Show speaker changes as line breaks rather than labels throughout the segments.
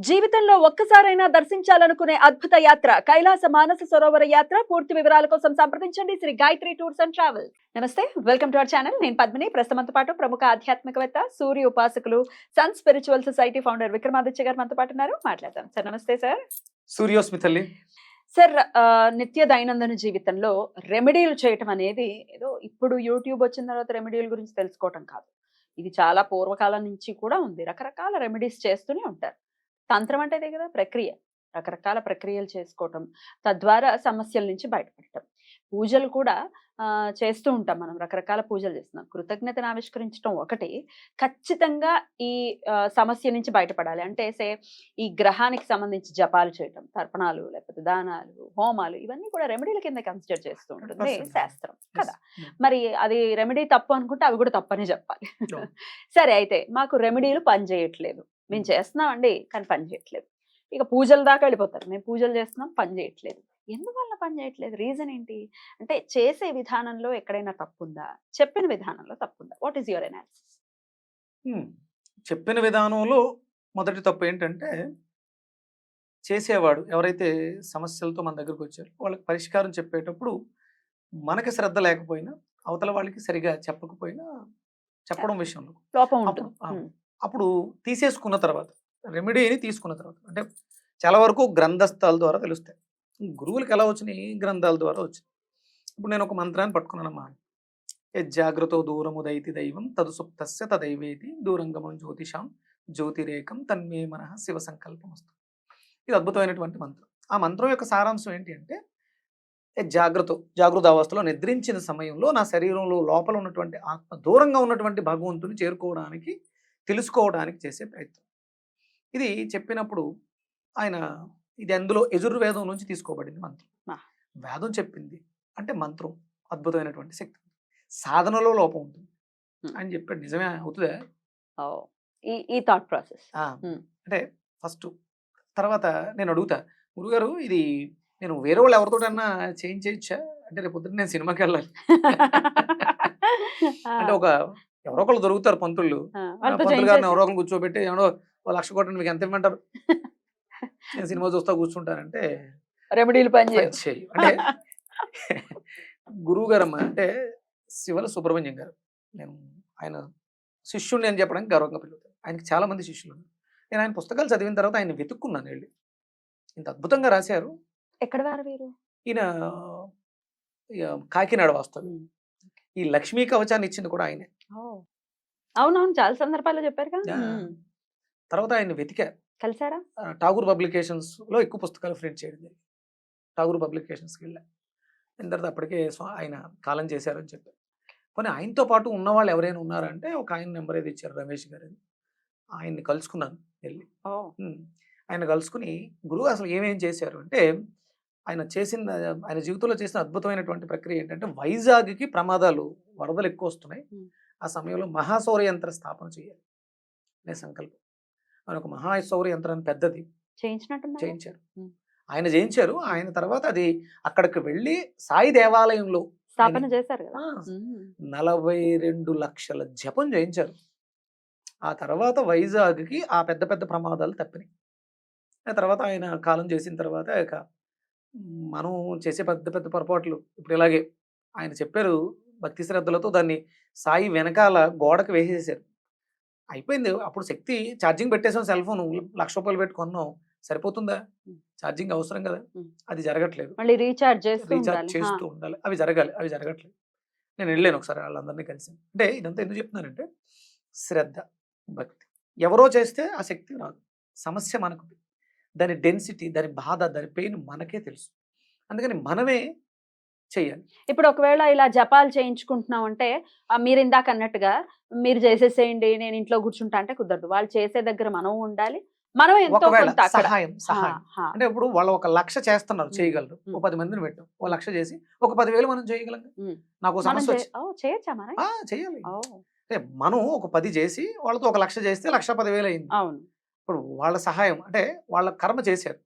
జీవితంలో ఒక్కసారైనా దర్శించాలనుకునే అద్భుత యాత్ర కైలాస మానస సరోవర యాత్ర. పూర్తి వివరాల కోసం సంప్రదించండి Sri Gayatri tours and travels. నమస్తే, వెల్కమ్ టు అవర్ ఛానల్. నేను పద్మిని. ప్రస్తుతంతో పాటు ప్రముఖ ఆధ్యాత్మికవేత్త, సూర్య ఉపాసకులు, sun spiritual society founder Vikramaditya గారు మనతో పాటు ఉన్నారు. మాట్లాడదాం సార్. నమస్తే సార్.
సూర్యోస్మి తల్లి.
సార్, నిత్య దైనందిన జీవితంలో రెమెడీలు చేయటం అనేది ఏదో ఇప్పుడు యూట్యూబ్ వచ్చిన తర్వాత రెమెడీల గురించి తెలుసుకోవటం కాదు. ఇది చాలా పూర్వకాలం నుంచి కూడా ఉంది. రకరకాల రెమెడీస్ చేస్తూనే ఉంటారు. తంత్రం అంటే అదే కదా, ప్రక్రియ. రకరకాల ప్రక్రియలు చేసుకోవటం, తద్వారా సమస్యల నుంచి బయటపడటం. పూజలు కూడా చేస్తూ ఉంటాం మనం. రకరకాల పూజలు చేస్తున్నాం. కృతజ్ఞతను ఆవిష్కరించడం ఒకటి, ఖచ్చితంగా ఈ సమస్య నుంచి బయటపడాలి అంటే ఈ గ్రహానికి సంబంధించి జపాలు చేయటం, తర్పణాలు, లేకపోతే దానాలు, హోమాలు, ఇవన్నీ కూడా రెమెడీల కింద కన్సిడర్ చేస్తూ ఉంటుంది శాస్త్రం కదా. మరి అది రెమెడీ తప్పు అనుకుంటే అవి కూడా తప్పని చెప్పాలి. సరే, అయితే మాకు రెమెడీలు పనిచేయట్లేదు, మేము చేస్తున్నామండి కానీ పని చేయట్లేదు. ఇక పూజల దాకా వెళ్ళిపోతారు. మేము పూజలు చేస్తున్నాం, పని చేయట్లేదు. ఎందువల్ల పని చేయట్లేదు? రీజన్ ఏంటి? అంటే చేసే విధానంలో ఎక్కడైనా తప్పుందా? చెప్పిన విధానంలో తప్పుందా? What is your analysis?
చెప్పిన విధానంలో మొదటి తప్పు ఏంటంటే, చేసేవాడు ఎవరైతే సమస్యలతో మన దగ్గరకు వచ్చారో వాళ్ళకి పరిష్కారం చెప్పేటప్పుడు మనకి శ్రద్ధ లేకపోయినా, అవతల వాళ్ళకి సరిగా చెప్పకపోయినా, చెప్పడం విషయంలో
లోపం
అప్పుడు
ఉంటుంది.
అప్పుడు తీసేసుకున్న తర్వాత, రెమెడీని తీసుకున్న తర్వాత, అంటే చాలా వరకు గ్రంథస్థాల ద్వారా తెలుస్తాయి. గురువులకు ఎలా వచ్చినాయి? గ్రంథాల ద్వారా వచ్చినాయి. ఇప్పుడు నేను ఒక మంత్రాన్ని పట్టుకున్నానమ్మా. జాగ్రత్త దూరము దైతి దైవం తదుసుప్తస్య తదైవేతి దూరంగమం జ్యోతిషాం జ్యోతిరేకం తన్మే మనః శివ సంకల్పం వస్తుంది. ఇది అద్భుతమైనటువంటి మంత్రం. ఆ మంత్రం యొక్క సారాంశం ఏంటి అంటే, జాగృత అవస్థలో నిద్రించిన సమయంలో నా శరీరంలో లోపల ఉన్నటువంటి ఆత్మ దూరంగా ఉన్నటువంటి భగవంతుని చేరుకోవడానికి, తెలుసుకోవడానికి చేసే ప్రయత్నం. ఇది చెప్పినప్పుడు ఆయన, ఇది అందులో యజుర్వేదం నుంచి తీసుకోబడింది మంత్రం. వేదం చెప్పింది అంటే మంత్రం అద్భుతమైనటువంటి శక్తి, సాధనలో లోపం ఉంటుంది అని చెప్పాడు. నిజమే అవుతుందా?
ఈ థాట్ ప్రాసెస్
అంటే ఫస్ట్. తర్వాత నేను అడుగుతా, గురుగారు ఇది నేను వేరే వాళ్ళు ఎవరితోటన్నా చేంజ్ చేయొచ్చా అంటే, రేపు పొద్దున్న నేను సినిమాకి వెళ్ళాలి అంటే ఎవరో ఒకళ్ళు దొరుకుతారు పంతులు. పంతులు గారిని ఎవరో ఒకరు కూర్చోబెట్టి ఎవరో 1,00,000 కొట్టండి, మీకు ఎంత ఇవ్వమంటారు, నేను సినిమా చూస్తా కూర్చుంటానంటే
రెమెడీలు పని
చేయి అంటే గురువు గారమ్మ అంటే శివల సుబ్రహ్మణ్యం గారు. నేను ఆయన శిష్యుడిని అని చెప్పడానికి గర్వంగా పిలుగుతాను. ఆయనకి చాలా మంది శిష్యులు ఉన్నారు. నేను ఆయన పుస్తకాలు చదివిన తర్వాత ఆయన వెతుక్కున్నాను వెళ్ళి. ఇంత అద్భుతంగా రాశారు.
ఎక్కడ వారు వీరు?
ఈయన కాకినాడ వాస్తవం. ఈ లక్ష్మీ కవచాన్ని ఇచ్చింది కూడా ఆయనే.
అవునవును, చాలా సందర్భాల్లో చెప్పారు కదా.
తర్వాత ఆయన వెతికారు,
కలిసారా?
ఠాగూర్ పబ్లికేషన్స్ లో ఎక్కువ పుస్తకాలు ప్రింట్ చేయడం జరిగింది. ఠాగూర్ పబ్లికేషన్స్కి వెళ్ళా. దాని తర్వాత అప్పటికే ఆయన కాలం చేశారని చెప్పారు. కానీ ఆయనతో పాటు ఉన్నవాళ్ళు ఎవరైనా ఉన్నారంటే, ఒక ఆయన నెంబర్ ఏది ఇచ్చారు, రమేష్ గారు అని. ఆయన్ని కలుసుకున్నాను వెళ్ళి. ఆయన కలుసుకుని, గురువు అసలు ఏమేం చేశారు అంటే, ఆయన జీవితంలో చేసిన అద్భుతమైనటువంటి ప్రక్రియ ఏంటంటే, వైజాగ్కి ప్రమాదాలు, వరదలు ఎక్కువ వస్తున్నాయి. ఆ సమయంలో మహాసౌర యంత్ర స్థాపన చేయాలి అనే సంకల్పం. ఆయన ఒక మహాసౌర యంత్రాన్ని పెద్దది చేయించారు. ఆయన చేయించారు. ఆయన తర్వాత అది అక్కడికి వెళ్ళి సాయి దేవాలయంలో
స్థాపన చేశారు కదా.
42 లక్షల జపం చేయించారు. ఆ తర్వాత వైజాగ్కి ఆ పెద్ద పెద్ద ప్రమాదాలు తప్పినాయి. ఆ తర్వాత ఆయన కాలం చేసిన తర్వాత ఇక మనం చేసే పెద్ద పెద్ద పొరపాట్లు ఇప్పుడు ఇలాగే ఆయన చెప్పారు. భక్తి శ్రద్ధలతో దాన్ని సాయి వెనకాల గోడకు వేసేసారు. అయిపోయింది. అప్పుడు శక్తి ఛార్జింగ్ పెట్టేసాం, సెల్ ఫోన్ 1,00,000 రూపాయలు పెట్టి కొన్నాం, సరిపోతుందా? ఛార్జింగ్ అవసరం కదా. అది జరగట్లేదు.
మళ్ళీ రీఛార్జ్
చేస్తూ ఉండాలి. అవి జరగాలి, అవి జరగట్లేదు. నేను వెళ్ళాను ఒకసారి, వాళ్ళందరినీ కలిసి. అంటే ఇదంతా ఎందుకు చెప్తున్నానంటే, శ్రద్ధ, భక్తి. ఎవరో చేస్తే ఆ శక్తి రాదు. సమస్య మనకు, దాని డెన్సిటీ, దాని బాధ, దాని పెయిన్ మనకే తెలుసు. అందుకని మనమే చెయ్యాలి.
ఇప్పుడు ఒకవేళ ఇలా జపాలు చేయించుకుంటున్నాం అంటే, మీరు ఇందాక అన్నట్టుగా మీరు చేసేసేయండి, నేను ఇంట్లో కూర్చుంటా అంటే కుదరదు. వాళ్ళు చేసే దగ్గర మనం ఉండాలి. మనం ఎంతో కొంత
సహాయం అంటే, ఇప్పుడు వాళ్ళు 1,00,000 చేస్తున్నారు, చేయగలరు. ఓ 10 మందిని పెట్టాం, 1,00,000 చేసి ఒక 10,000 మనం చేయగలం. నాకు సమస్య
చేయొచ్చా?
చేయాలి. అంటే మనం ఒక 10 చేసి వాళ్ళతో 1,00,000 చేస్తే 1,10,000 అయింది.
అవును.
ఇప్పుడు వాళ్ళ సహాయం అంటే, వాళ్ళ కర్మ చేశారు,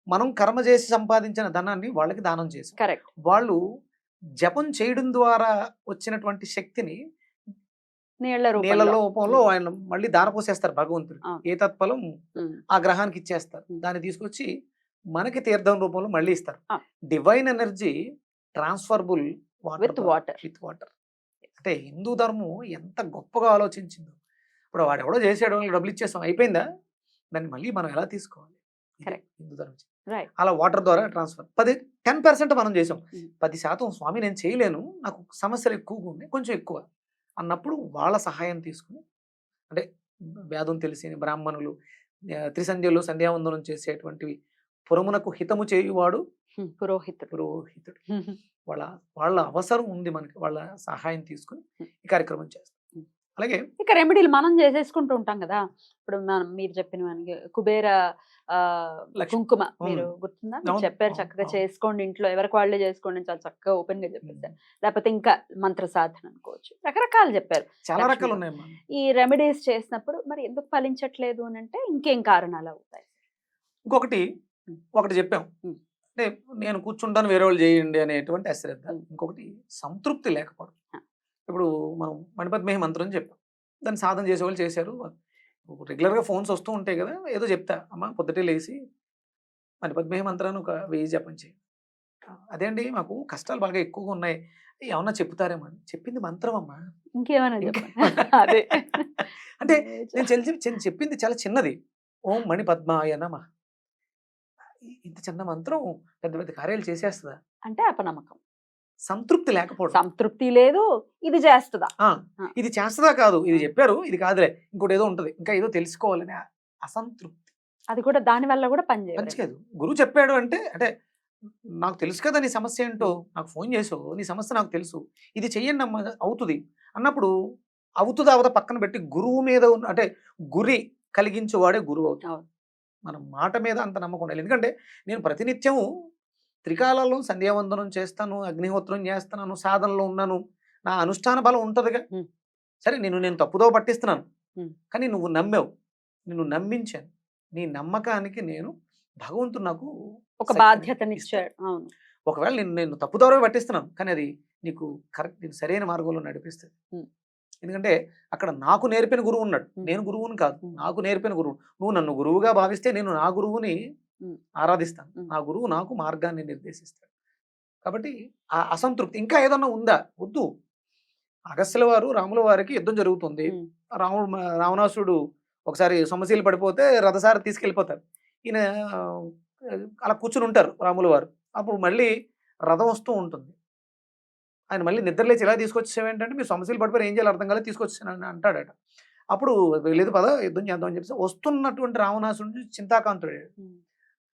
మనం కర్మ చేసి సంపాదించిన ధనాన్ని వాళ్ళకి దానం చేసాం.
కరెక్ట్.
వాళ్ళు జపం చేయడం ద్వారా వచ్చినటువంటి శక్తిని
నీళ్ల
నీళ్ళ
రూపంలో.
రూపంలో ఆయన మళ్ళీ దారపోసేస్తారు భగవంతుడు.
అవును.
ఏ తత్ఫలం
ఉమ్,
ఆ గ్రహానికి ఇచ్చేస్తారు.
ఉమ్.
దాన్ని తీసుకొచ్చి మనకి తీర్థం రూపంలో మళ్ళీ ఇస్తారు.
ఆ.
Divine energy transferable
With water.
With water. అంటే హిందూ ధర్మం ఎంత గొప్పగా ఆలోచించిందో. ఇప్పుడు వాడు ఎవడో చేసాడు, డబ్బులు ఇచ్చేస్తాం, అయిపోయిందా? దాన్ని మళ్ళీ మనం ఎలా తీసుకోవాలి? ఇదే
Correct.
హిందూ ధర్మం.
రైట్.
అలా వాటర్ ద్వారా ట్రాన్స్ఫర్ 10% మనం చేసాం.
ఉమ్.
10% స్వామి నేను చేయలేను, నాకు సమస్యలు ఎక్కువగా ఉన్నాయి, కొంచెం ఎక్కువ అన్నప్పుడు వాళ్ళ సహాయం తీసుకుని, అంటే వేదం తెలిసిన బ్రాహ్మణులు, త్రిసంధ్యలు సంధ్యావందనం చేసేటువంటివి, పురమునకు హితము చేయువాడు
పురోహితుడు.
పురోహితుడు. వాళ్ళ వాళ్ళ అవసరం ఉంది మనకి, వాళ్ళ సహాయం తీసుకుని ఈ కార్యక్రమం చేస్తాం. అలాగే
ఇక రెమెడీలు మనం చేసేసుకుంటూ ఉంటాం కదా. ఇప్పుడు మీరు చెప్పిన మనకి కుబేర
లక్ష్మి.
కుంకుమ
అవును.
మీరు గుర్తుందా? మీరు
అవును,
చెప్పారు
అవును,
చక్కగా
అవును.
చేసుకోండి ఇంట్లో, ఎవరికి వాళ్ళే చేసుకోండి అని చాలా చక్కగా ఓపెన్ గా చెప్పేశారు. లేకపోతే ఇంకా మంత్ర సాధన అనుకోవచ్చు, రకరకాలు చెప్పారు.
చాలా
లక్ష్మి.
రకాలు ఉన్నాయమ్మా.
ఈ రెమెడీస్ చేసినప్పుడు మరి ఎందుకు ఫలించట్లేదు అని అంటే ఇంకేం కారణాలు అవుతాయి?
ఇంకొకటి ఒకటి చెప్పాం,
ఉమ్.
అంటే నేను కూర్చుంటాను వేరే వాళ్ళు చేయండి అనేటువంటి అశ్రద్ధ.
ఉమ్.
ఇంకొకటి సంతృప్తి లేకపోవడం.
ఆ.
ఇప్పుడు మనం మణిపద్మేహ మంత్రం చెప్పాం, దాన్ని సాధన చేసే వాళ్ళు చేశారు. రెగ్యులర్గా ఫోన్స్ వస్తూ ఉంటాయి కదా, ఏదో చెప్తా, అమ్మ పొద్దుటే లేచి మణిపద్మేహ మంత్రాన్ని ఒక 1000 జపం చేయి. అదే అండి మాకు కష్టాలు బాగా ఎక్కువగా ఉన్నాయి, ఏమన్నా చెప్తారేమో అని. చెప్పింది మంత్రం అమ్మా.
ఇంకేమైనా
ఇంకా
చెప్పండి. అదే
అంటే నేను చెప్పింది చాలా చిన్నది. ఓం మణి పద్మాయ నమః. ఇంత చిన్న మంత్రం పెద్ద పెద్ద కార్యాలు చేసేస్తుందా?
అంటే అపనమ్మకం,
సంతృప్తి లేకపోవడం.
సంతృప్తి లేదు. ఇది చేస్తుందా?
ఆ, ఇది చేస్తుందా కాదు, ఇది చెప్పారు ఇది కాదులే, ఇంకోటి ఏదో ఉంటది, ఇంకా ఏదో తెలుసుకోవాలని అసంతృప్తి.
అది కూడా దాని వల్ల కూడా పనిచేయదు.
మంచిలేదు. గురువు చెప్పాడు అంటే అంటే నాకు తెలుసు కదా నీ సమస్య ఏంటో, నాకు ఫోన్ చేసావు, నీ సమస్య నాకు తెలుసు, ఇది చెయ్యండి అమ్మ అవుతుంది అన్నప్పుడు, అవుతుందా అవదా పక్కన పెట్టి గురువు మీద అంటే గురి కలిగించేవాడే గురువు అవుతాడు.
అవును.
మన మాట మీద అంత నమ్మకం ఉండాలి. ఎందుకంటే నేను ప్రతినిత్యము త్రికాలాల్లో సంధ్యావందనం చేస్తాను, అగ్నిహోత్రం చేస్తున్నాను, సాధనలో ఉన్నాను, నా అనుష్ఠాన బలం ఉంటుందిగా.
ఉమ్.
సరే నేను తప్పుదో పట్టిస్తున్నాను,
ఉమ్.
కానీ నువ్వు నమ్మావు, నిన్ను నమ్మించాను, నీ నమ్మకానికి నేను భగవంతుడు నాకు
ఒక
శక్తిని
బాధ్యతనిచ్చాడు. అవును.
ఒకవేళ నేను తప్పుదారో పట్టిస్తున్నాను, కానీ అది నీకు కరెక్ట్, నీకు సరైన మార్గంలో నడిపిస్తుంది.
ఉమ్.
ఎందుకంటే అక్కడ నాకు నేర్పిన గురువు ఉన్నాడు,
ఉమ్.
నేను గురువుని కాదు,
ఉమ్.
నాకు నేర్పిన గురువు. నువ్వు నన్ను గురువుగా భావిస్తే నేను నా గురువుని
ఉమ్.
ఆరాధిస్తాను,
ఉమ్.
నా గురువు నాకు మార్గాన్ని నిర్దేశిస్తాడు. కాబట్టి ఆ అసంతృప్తి ఇంకా ఏదన్నా ఉందా? వద్దు. అగస్త్యుల వారు రాముల వారికి యుద్ధం జరుగుతుంది,
ఉమ్.
రావణాసుడు ఒకసారి సొమ్మశీలు పడిపోతే రథసారి తీసుకెళ్ళిపోతారు. ఈయన అలా కూర్చుని ఉంటారు రాముల వారు. అప్పుడు మళ్ళీ రథం వస్తూ ఉంటుంది, ఆయన మళ్ళీ నిద్రలేచి ఇలా తీసుకొచ్చేసేవేంటంటే మీరు సమస్యలు పడిపోయి ఏం చేయాలి అర్థం కాలేదు తీసుకొచ్చానని అంటాడట. అప్పుడు లేదు పద యుద్ధం చేద్దాం అని చెప్పేసి వస్తున్నటువంటి రావణాసుడు చింతాకాంతుడు.
ఉమ్.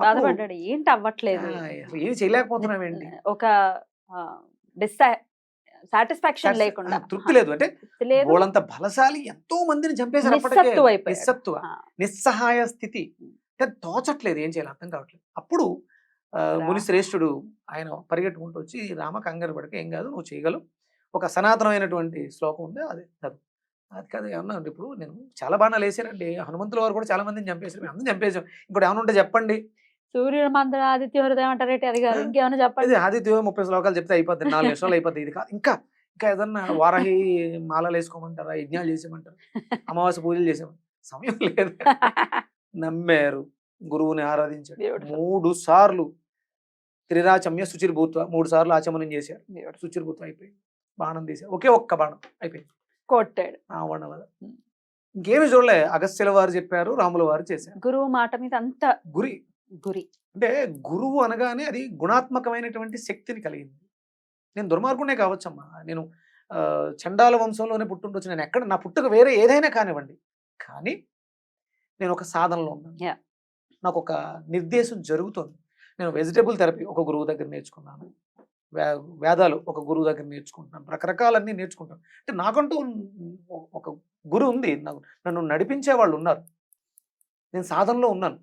అప్పుడు
బాధపడ్డాడు, ఏంటి అవ్వట్లేదు,
అసలు ఏమి చేయలేకపోతున్నాం ఏంటి,
ఒక సాటిస్ఫాక్షన్ లేకుండా,
తృప్తి లేదు. అంటే
తృప్తి లేదు,
వాళ్ళంత బలశాలి ఎంతో మందిని చంపేశారు, అప్పటికే
నిస్సత్తువ అయిపోయాడు.
నిస్సత్తువ,
ఆ.
నిస్సహాయ స్థితి, అంటే తోచట్లేదు, ఏం చేయాలి అర్థం కావట్లేదు. అప్పుడు ముని శ్రేష్ఠుడు ఆయన పరిగెట్టుకుంటూ వచ్చి, రామ కంగారు పడక, ఏం కాదు నువ్వు చేయగలవు, ఒక సనాతనమైనటువంటి శ్లోకం ఉంది అది చదువు. అది కాదు ఏమన్నా ఇప్పుడు నేను చాలా బాణాలు వేసానండి, హనుమంతుల వారు కూడా చాలా మందిని చంపేశారు, మేము అందరం చంపేసాం, ఇంకోటి ఏమైనా ఉంటే చెప్పండి.
సూర్యుడు మంత్ర ఆదిత్య హృదయం అంటారేంటి, అది కాదు, ఇంకేమైనా
ఇది
చెప్పండి.
ఆదిత్య 30 శ్లోకాలు చెప్తే అయిపోద్ది, 4 నిమిషాలు అయిపోద్ది. ఇది కాదు, ఇంకా ఇంకా ఏదన్నా వారాహి మాలలు వేసుకోమంటారా, యజ్ఞాలు చేసేమంటారు, అమావాస్య పూజలు చేసేమంటారు, సమయం లేదు. నమ్మారు, గురువుని ఆరాధించాడు.
Beautiful.
3 సార్లు త్రిరాచమ్య శుచిర్భూత్వ, 3 సార్లు ఆచమనం చేశారు,
Beautiful.
శుచిర్భూత్వ అయిపోయింది. బాణం తీశారు, ఒకే ఒక్క బాణం అయిపోయింది,
కొట్టాడు.
రావణ వధ. ఇంకేమి చూడలే, అగస్త్యుల వారు చెప్పారు, రాముల వారు చేశారు.
గురువు మాట మీద అంత
గురి
గురి.
అంటే గురువు అనగానే అది గుణాత్మకమైనటువంటి శక్తిని కలిగింది. నేను దుర్మార్గునే కావచ్చమ్మా, నేను చండాల వంశంలోనే పుట్టుండొచ్చు, నేను ఎక్కడ నా పుట్టుక వేరే ఏదైనా కానివ్వండి, కానీ నేను ఒక సాధనలో ఉన్నాను,
Yeah.
నాకు ఒక నిర్దేశం జరుగుతుంది. నేను వెజిటబుల్ థెరపీ ఒక గురువు దగ్గర నేర్చుకున్నాను, వేదాలు ఒక గురువు దగ్గర నేర్చుకుంటున్నాను, రకరకాలన్నీ నేర్చుకుంటాను. అంటే నాకంటూ ఒక గురువు ఉంది, నన్ను నడిపించే వాళ్ళు ఉన్నారు, నేను సాధనలో ఉన్నాను.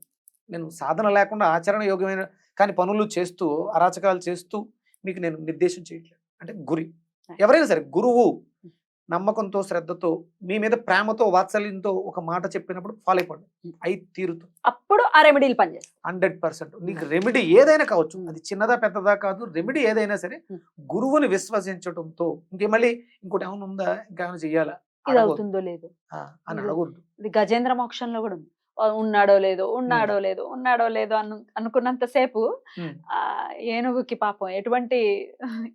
నేను సాధన లేకుండా ఆచరణ యోగ్యమైన కానీ పనులు చేస్తూ అరాచకాలు చేస్తూ మీకు నేను నిర్దేశం చేయట్లేదు. అంటే గురి ఎవరైనా సరే గురువు నమ్మకంతో శ్రద్ధతో మీ మీద ప్రేమతో వాత్సల్యంతో ఒక మాట చెప్పినప్పుడు ఫాలో అయిపోండి, అయి తీరుతుంది.
అప్పుడు ఆ రెమెడీలు పనిచేస్తాయి
100%. నీకు రెమెడీ ఏదైనా కావచ్చు, అది చిన్నదా పెద్దదా కాదు, రెమెడీ ఏదైనా సరే గురువుని విశ్వసించడంతో. మళ్ళీ ఇంకోటి ఏమైనా ఉందా, ఇంకేమైనా చెయ్యాలా,
ఇది
అడగొద్దు.
అవుతుందో లేదో.
అని
ఇది
అడగొద్దు.
ఇది గజేంద్ర మోక్షంలో కూడా ఉంది. ఉన్నాడో లేదో, ఉన్నాడో లేదో అనుకున్నంత సేపు
ఉమ్,
ఏనుగుకి పాపం ఎటువంటి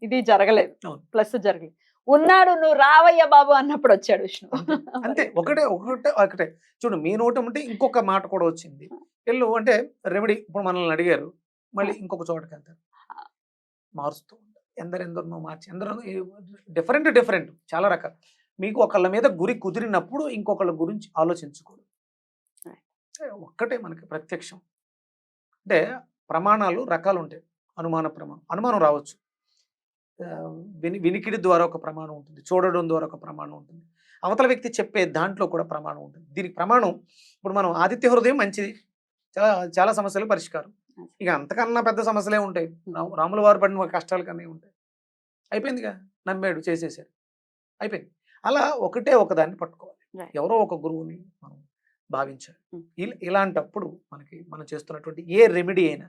ఇది జరగలేదు,
అవును.
ప్లస్ జరగలేదు. ఉన్నాడు, నువ్వు రావయ్య బాబు అన్నప్పుడు వచ్చాడు విష్ణు.
అంతే ఒకటే చూడు, మీ నోట ఉంటే ఇంకొక మాట కూడా వచ్చింది. వెళ్ళు అంటే రెమెడీ, ఇప్పుడు మనల్ని అడిగారు, మళ్ళీ ఇంకొక చోటకి వెళ్తారు, మారుస్తూ ఉంటారు. ఎందరెందరినో మార్చి ఎందరో డిఫరెంట్ చాలా రకాలు. మీకు ఒకళ్ళ మీద గురి కుదిరినప్పుడు ఇంకొకళ్ళ గురించి ఆలోచించుకోరు. ఒక్కటే మనకి ప్రత్యక్షం. అంటే ప్రమాణాలు రకాలు ఉంటాయి. అనుమానం రావచ్చు. వినికిడి ద్వారా ఒక ప్రమాణం ఉంటుంది, చూడడం ద్వారా ఒక ప్రమాణం ఉంటుంది, అవతల వ్యక్తి చెప్పే దాంట్లో కూడా ప్రమాణం ఉంటుంది. దీనికి ప్రమాణం ఇప్పుడు మనం ఆదిత్య హృదయం మంచిది, చాలా చాలా సమస్యలు పరిష్కారం. ఇక అంతకన్నా పెద్ద సమస్యలే ఉంటాయి, రాముల వారు పడిన కష్టాల కన్నా ఉంటాయి. అయిపోయిందిగా, నమ్మాడు, చేసేసాడు, అయిపోయింది. అలా ఒకటే ఒకదాన్ని పట్టుకోవాలి. ఎవరో ఒక గురువుని మనం భావించాలి. ఇలాంటప్పుడు మనం చేస్తున్నటువంటి ఏ రెమెడీ అయినా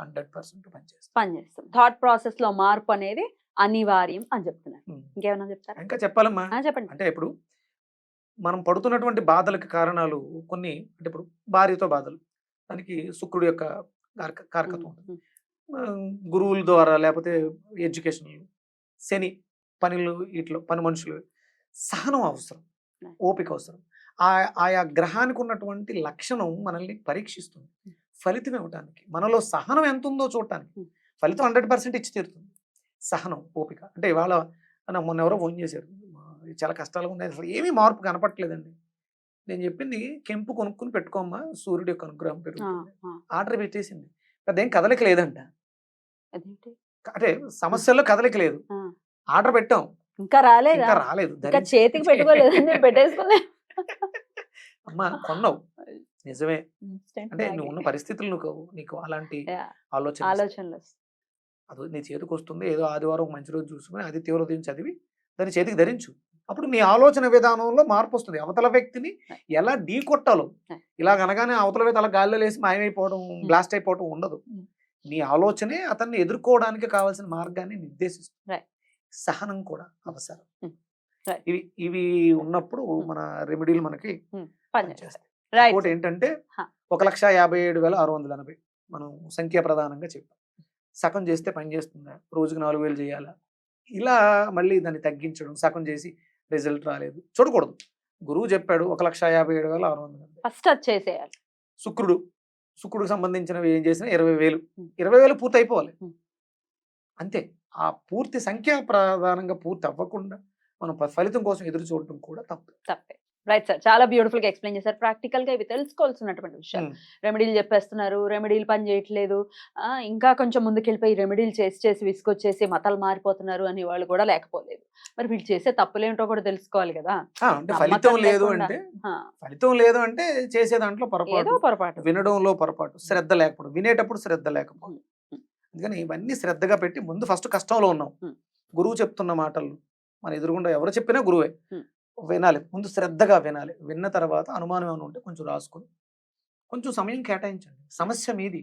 100%
పనిచేస్తుంది. థాట్ ప్రాసెస్ లో మార్పు అనేది అనివార్యం అని చెప్తున్నారు. ఇంకేమైనా చెప్తారా?
ఇంకా చెప్పాలమ్మా.
చెప్పండి.
అంటే ఇప్పుడు మనం పడుతున్నటువంటి బాధలకు కారణాలు కొన్ని. అంటే ఇప్పుడు భార్యతో బాధలు, దానికి శుక్రుడు యొక్క కారకత్వం ఉంటుంది. గురువుల ద్వారా, లేకపోతే ఎడ్యుకేషన్, శని, పనులు, ఇట్లో పని మనుషులు, సహనం అవసరం, ఓపిక అవసరం. ఆయా గ్రహానికి ఉన్నటువంటి లక్షణం మనల్ని పరీక్షిస్తుంది ఫలితం ఇవ్వటానికి. మనలో సహనం ఎంత ఉందో చూడటానికి. ఫలితం 100% ఇచ్చి తీరుతుంది. సహనం, ఓపిక. అంటే ఇవాళ మొన్న ఎవరో ఫోన్ చేశారు, చాలా కష్టాలుగా ఉన్నాయి, అసలు ఏమీ మార్పు కనపట్లేదండి. నేను చెప్పింది, కెంపు కొనుక్కుని పెట్టుకోమ్మా, సూర్యుడి యొక్క అనుగ్రహం పెరుగుతుంది. ఆర్డర్ పెట్టేసింది, పెద్ద ఏం కదలిక లేదంట. అంటే సమస్యల్లో కదలిక లేదు. ఆర్డర్ పెట్టాం,
ఇంకా రాలేదు, చేతికి పెట్టుకోలేదు, పెట్టేసుకున్నా.
అమ్మా కొన్నావు, నిజమే. అంటే నువ్వు ఉన్న పరిస్థితులు నీకు అలాంటి ఆలోచనలు అది నీ చేతికి వస్తుంది. ఏదో ఆదివారం ఒక మంచి రోజు చూసుకుని అది తీవ్రదయం చదివి దాన్ని చేతికి ధరించు. అప్పుడు నీ ఆలోచన విధానంలో మార్పు వస్తుంది. అవతల వ్యక్తిని ఎలా ఢీ కొట్టాలో, ఇలాగనగానే అవతల వ్యక్తి అలా గాల్లో లేసి మాయమైపోవడం, బ్లాస్ట్ అయిపోవడం ఉండదు. నీ ఆలోచనే అతన్ని ఎదుర్కోవడానికి కావాల్సిన మార్గాన్ని నిర్దేశిస్తుంది. సహనం కూడా అవసరం. ఇవి ఉన్నప్పుడు మన రెమెడీలు మనకి పనిచేస్తాయి. ఇంకోటి ఏంటంటే 1,57,680 మనం సంఖ్యా ప్రధానంగా చెప్పాం. సగం చేస్తే పని చేస్తుందా, రోజుకి 4,000 చేయాలా, ఇలా మళ్ళీ దాన్ని తగ్గించడం, సగం చేసి రిజల్ట్ రాలేదు చూడకూడదు. గురువు చెప్పాడు 1,57,680
ఫస్ట్ అది చేసేయాలి.
శుక్రుడికి సంబంధించినవి ఏం చేసినా 20,000 పూర్తి అయిపోవాలి అంతే. ఆ పూర్తి సంఖ్య ప్రధానంగా పూర్తి అవ్వకుండా మనం ఫలితం కోసం ఎదురు చూడటం కూడా తప్పే.
రైట్ సార్, చాలా బ్యూటిఫుల్ గా ఎక్స్ప్లెయిన్ చేశారు. ప్రాక్టికల్ గా ఇవి తెలుసుకోవాల్సినటువంటి విషయాలు. రెమెడీలు చెప్పేస్తున్నారు, రెమెడీలు పని చేయట్లేదు, ఇంకా కొంచెం ముందుకెళ్ళిపోయి రెమెడీలు చేసి విసుకొచ్చేసి మతాలు మారిపోతున్నారు అని వాళ్ళు కూడా లేకపోలేదు. మరి వీళ్ళు చేసే తప్పులేంటో కూడా తెలుసుకోవాలి కదా.
అంటే ఫలితం లేదు అంటే చేసే దాంట్లో పొరపాటు, వినడంలో పొరపాటు, శ్రద్ధ లేకపోవడం, వినేటప్పుడు శ్రద్ధ లేకపోవడం. అందుకని ఇవన్నీ శ్రద్ధగా పెట్టి ముందు ఫస్ట్ కష్టంలో ఉన్నాం. గురువు చెప్తున్న మాటలు మన ఎదురుగుండా ఎవరు చెప్పినా గురువే, వినాలి. ముందు శ్రద్ధగా వినాలి. విన్న తర్వాత అనుమానం ఏమైనా ఉంటే కొంచెం రాసుకొని కొంచెం సమయం కేటాయించండి. సమస్య మీది.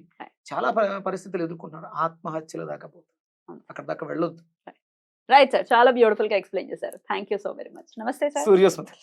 చాలా పరిస్థితులు ఎదుర్కొంటున్నారు, ఆత్మహత్యల దాకా పోతారు, అక్కడ దాకా వెళ్ళొద్దు.
రైట్ సార్, చాలా బ్యూటిఫుల్ గా ఎక్స్ప్లెయిన్ చేశారు. Thank you so very much. నమస్తే సార్.
సూర్యోస్మతి.